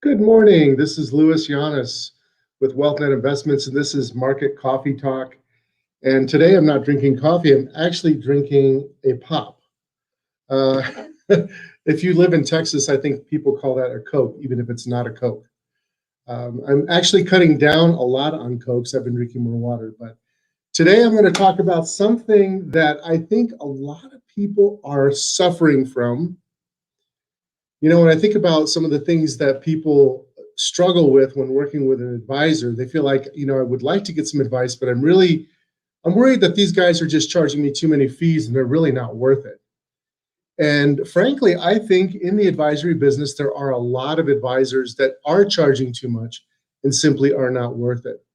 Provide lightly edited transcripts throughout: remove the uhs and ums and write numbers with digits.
Good morning. This is Louis Llanes with WealthNet Investments, and this is Market Coffee Talk. And today I'm not drinking coffee, I'm actually drinking a pop. Uh, if you live in Texas, I think people call that a Coke, even if it's not a Coke. I'm actually cutting down a lot on Cokes. I've been drinking more water. But today I'm going to talk about something that I think a lot of people are suffering from. You know, when I think about some of the things that people struggle with when working with an advisor, they feel like, I would like to get some advice, but I'm worried that these guys are just charging me too many fees and they're really not worth it. And frankly, I think in the advisory business, there are a lot of advisors that are charging too much and simply are not worth it.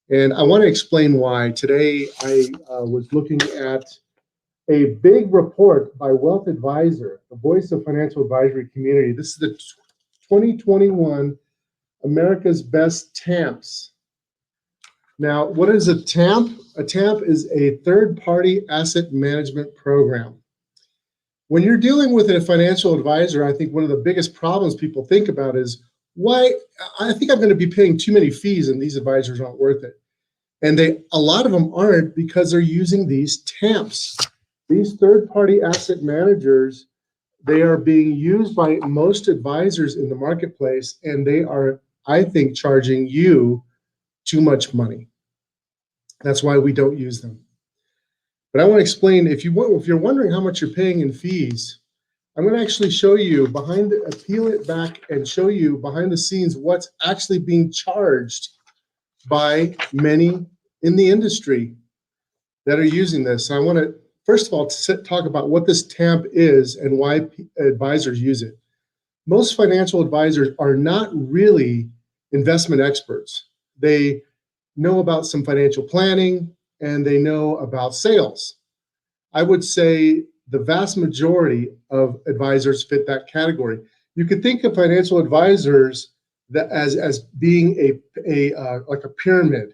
And I want to explain why. Today, I was looking at a big report by Wealth Advisor, the voice of financial advisory community. This is the 2021 America's Best TAMPs. Now, what is a TAMP? A TAMP is a third-party asset management program. When you're dealing with a financial advisor, I think one of the biggest problems people think about is, why? I think I'm going to be paying too many fees and these advisors aren't worth it. And a lot of them aren't because they're using these TAMPs. These third-party asset managers, they are being used by most advisors in the marketplace, and they are, I think, charging you too much money. That's why we don't use them. But I want to explain, if you're wondering how much you're paying in fees, I'm going to actually show you peel it back and show you behind the scenes what's actually being charged by many in the industry that are using this. And I want to, first of all, talk about what this TAMP is and why advisors use it. Most financial advisors are not really investment experts. They know about some financial planning and they know about sales. I would say the vast majority of advisors fit that category. You could think of financial advisors as being like a pyramid.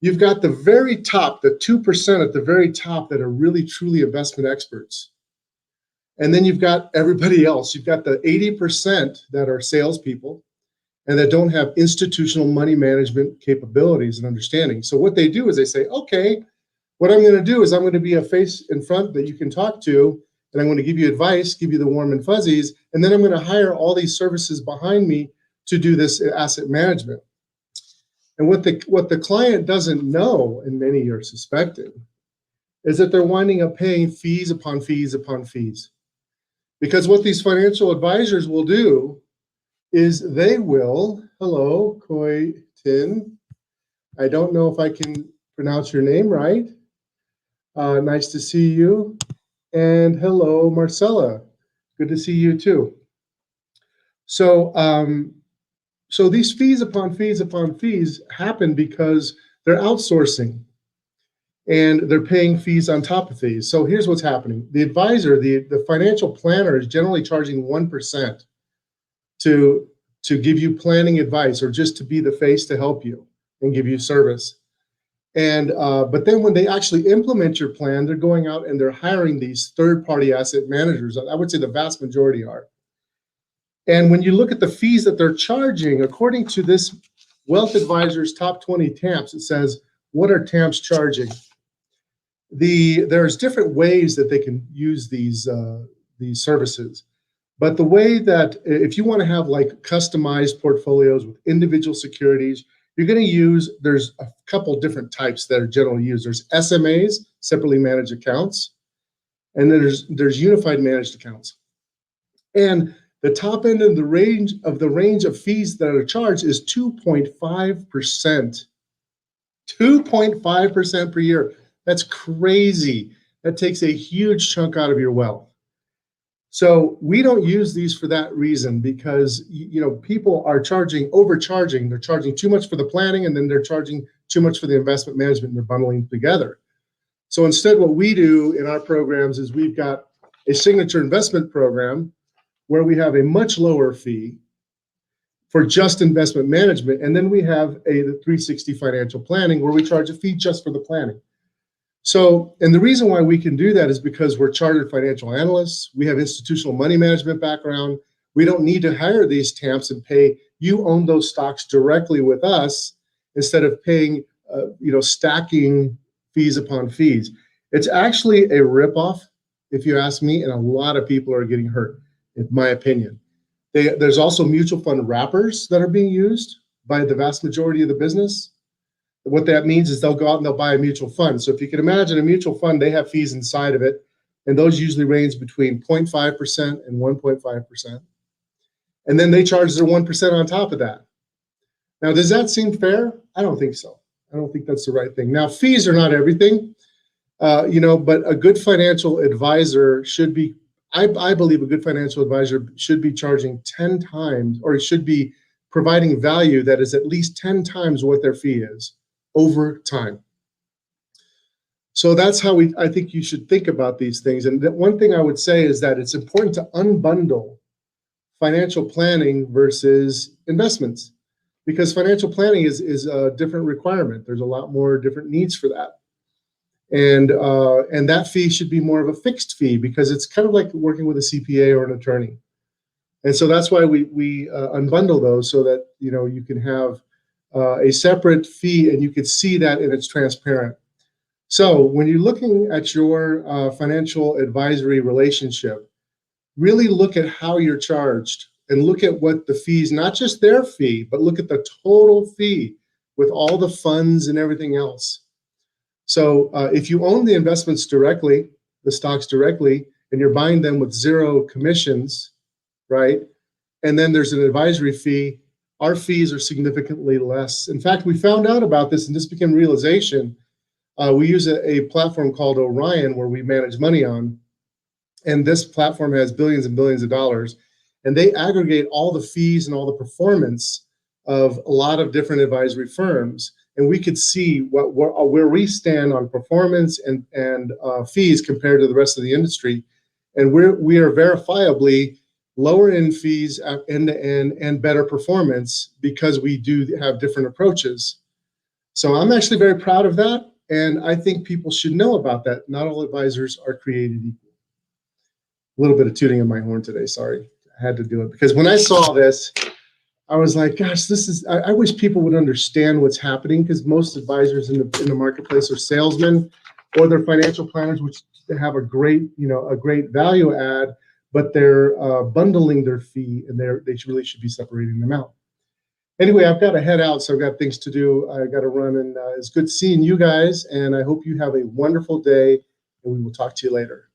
You've got the very top, the 2% at the very top that are really truly investment experts. And then you've got everybody else. You've got the 80% that are salespeople and that don't have institutional money management capabilities and understanding. So what they do is they say, okay, what I'm going to do is I'm going to be a face in front that you can talk to, and I'm going to give you advice, give you the warm and fuzzies, and then I'm going to hire all these services behind me to do this asset management. And what the client doesn't know, and many are suspecting, is that they're winding up paying fees upon fees upon fees. Because what these financial advisors will do is they will, hello, Koi Tin. I don't know if I can pronounce your name right. Nice to see you. And hello, Marcella. Good to see you too. So these fees upon fees upon fees happen because they're outsourcing and they're paying fees on top of fees. So here's what's happening. The advisor, the financial planner is generally charging 1% to give you planning advice or just to be the face to help you and give you service. And but then when they actually implement your plan, they're going out and they're hiring these third-party asset managers. I would say the vast majority are. And when you look at the fees that they're charging, according to this Wealth Advisor's top 20 TAMPs, it says, what are TAMPs charging? There's different ways that they can use these services. But the way that, if you want to have like customized portfolios with individual securities, you're going to use, there's a couple different types that are generally used. There's SMAs, separately managed accounts, and then there's unified managed accounts. And the top end of the range of fees that are charged is 2.5%. 2.5% per year. That's crazy. That takes a huge chunk out of your wealth. So we don't use these for that reason because people are overcharging. They're charging too much for the planning and then they're charging too much for the investment management and they're bundling together. So instead what we do in our programs is we've got a signature investment program where we have a much lower fee for just investment management. And then we have the 360 financial planning where we charge a fee just for the planning. So, and the reason why we can do that is because we're chartered financial analysts. We have institutional money management background. We don't need to hire these TAMPs and pay. You own those stocks directly with us instead of paying, stacking fees upon fees. It's actually a ripoff, if you ask me, and a lot of people are getting hurt, in my opinion. There's also mutual fund wrappers that are being used by the vast majority of the business. What that means is they'll go out and they'll buy a mutual fund. So if you can imagine a mutual fund, they have fees inside of it, and those usually range between 0.5% and 1.5%. And then they charge their 1% on top of that. Now, does that seem fair? I don't think so. I don't think that's the right thing. Now, fees are not everything, but a good financial advisor should be, I believe a good financial advisor should be charging 10 times, or should be providing value that is at least 10 times what their fee is over time. So that's how I think you should think about these things. And one thing I would say is that it's important to unbundle financial planning versus investments, because financial planning is a different requirement. There's a lot more different needs for that. And that fee should be more of a fixed fee, because it's kind of like working with a CPA or an attorney. And so that's why we unbundle those, so that you can have a separate fee and you can see that, and it's transparent. So when you're looking at your financial advisory relationship, really look at how you're charged, and look at what the fees, not just their fee, but look at the total fee with all the funds and everything else. So if you own the investments directly, the stocks directly, and you're buying them with zero commissions, right? And then there's an advisory fee. Our fees are significantly less. In fact, we found out about this, and this became realization. We use a platform called Orion, where we manage money on. And this platform has billions and billions of dollars. And they aggregate all the fees and all the performance of a lot of different advisory firms. And we could see where we stand on performance and fees compared to the rest of the industry. And we are verifiably lower in fees end to end and better performance, because we do have different approaches. So I'm actually very proud of that. And I think people should know about that. Not all advisors are created equal. A little bit of tooting of my horn today, sorry. I had to do it, because when I saw this, I was like, gosh, I wish people would understand what's happening, because most advisors in the marketplace are salesmen, or they're financial planners, which have a great value add, but they're bundling their fee, and they really should be separating them out. Anyway, I've got to head out, so I've got things to do. I got to run, and it's good seeing you guys, and I hope you have a wonderful day, and we will talk to you later.